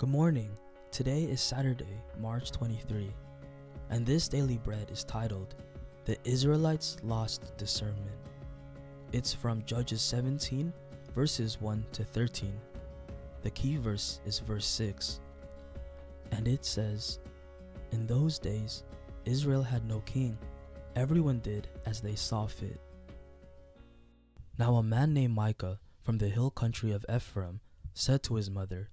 Good morning. Today is Saturday, March 23, and this daily bread is titled, The Israelites Lost Discernment. It's from Judges 17, verses 1 to 13. The key verse is verse 6, and it says, In those days, Israel had no king. Everyone did as they saw fit. Now a man named Micah from the hill country of Ephraim said to his mother,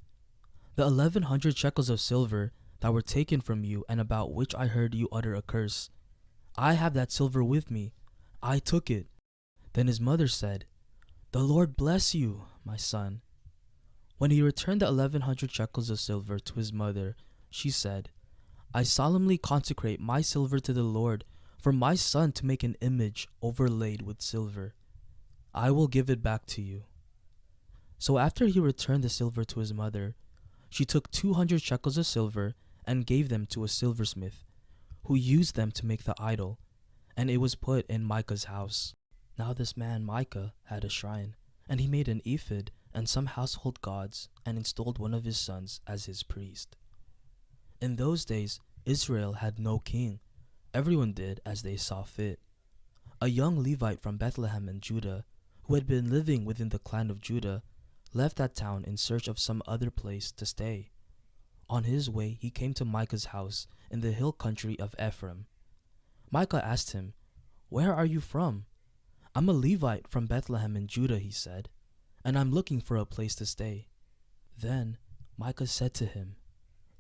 The 1,100 shekels of silver that were taken from you and about which I heard you utter a curse, I have that silver with me. I took it. Then his mother said, The Lord bless you, my son. When he returned the 1,100 shekels of silver to his mother, she said, I solemnly consecrate my silver to the Lord for my son to make an image overlaid with silver. I will give it back to you. So after he returned the silver to his mother, she took 200 shekels of silver and gave them to a silversmith, who used them to make the idol, and it was put in Micah's house. Now this man Micah had a shrine, and he made an ephod and some household gods, and installed one of his sons as his priest. In those days, Israel had no king. Everyone did as they saw fit. A young Levite from Bethlehem in Judah, who had been living within the clan of Judah, left that town in search of some other place to stay. On his way, he came to Micah's house in the hill country of Ephraim. Micah asked him, Where are you from? I'm a Levite from Bethlehem in Judah, he said, and I'm looking for a place to stay. Then Micah said to him,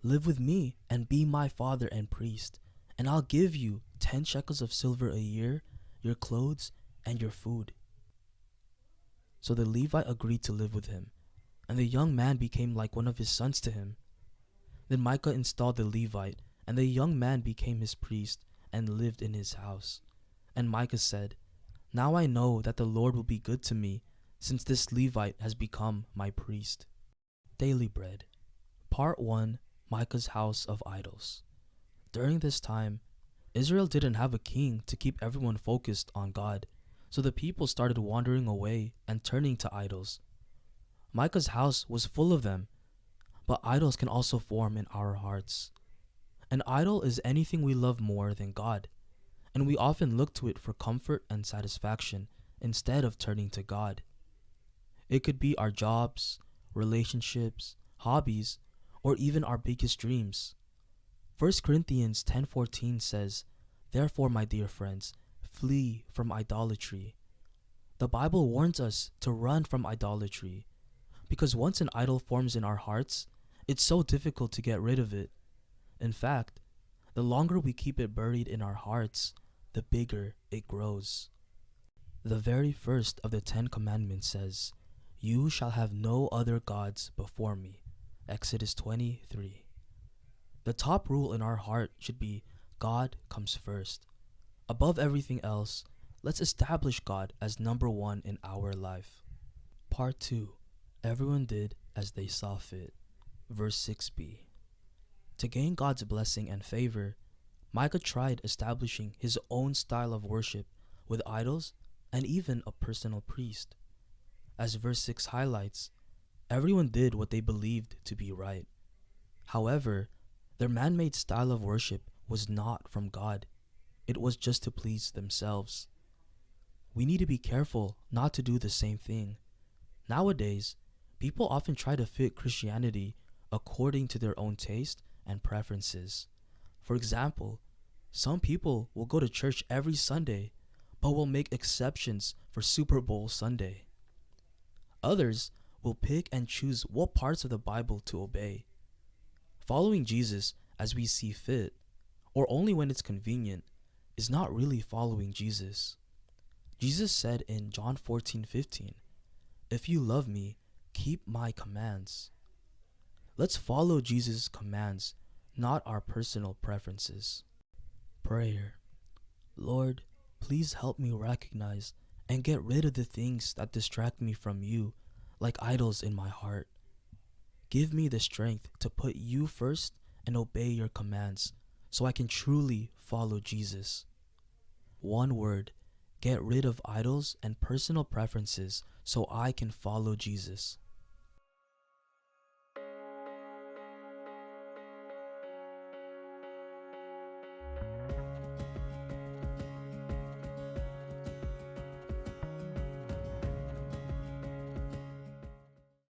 Live with me and be my father and priest, and I'll give you 10 shekels of silver a year, your clothes, and your food. So the Levite agreed to live with him, and the young man became like one of his sons to him. Then Micah installed the Levite, and the young man became his priest and lived in his house. And Micah said, Now I know that the Lord will be good to me, since this Levite has become my priest. Daily Bread. Part 1, Micah's House of Idols. During this time, Israel didn't have a king to keep everyone focused on God, so the people started wandering away and turning to idols. Micah's house was full of them, but idols can also form in our hearts. An idol is anything we love more than God, and we often look to it for comfort and satisfaction instead of turning to God. It could be our jobs, relationships, hobbies, or even our biggest dreams. 1 Corinthians 10:14 says, Therefore, my dear friends, flee from idolatry. The Bible warns us to run from idolatry, because once an idol forms in our hearts, it's so difficult to get rid of it. In fact, the longer we keep it buried in our hearts, the bigger it grows. The very first of the 10 Commandments says, You shall have no other gods before me. Exodus 20:3. The top rule in our heart should be God comes first. Above everything else, let's establish God as number one in our life. Part 2. Everyone did as they saw fit. Verse 6b. To gain God's blessing and favor, Micah tried establishing his own style of worship with idols and even a personal priest. As verse 6 highlights, everyone did what they believed to be right. However, their man-made style of worship was not from God. It was just to please themselves. We need to be careful not to do the same thing. Nowadays, people often try to fit Christianity according to their own taste and preferences. For example, some people will go to church every Sunday, but will make exceptions for Super Bowl Sunday. Others will pick and choose what parts of the Bible to obey. Following Jesus as we see fit, or only when it's convenient, is not really following Jesus. Jesus said in John 14:15, If you love me, keep my commands. Let's follow Jesus' commands, not our personal preferences. Prayer. Lord, please help me recognize and get rid of the things that distract me from you, like idols in my heart. Give me the strength to put you first and obey your commands, so I can truly follow Jesus. One word, get rid of idols and personal preferences so I can follow Jesus.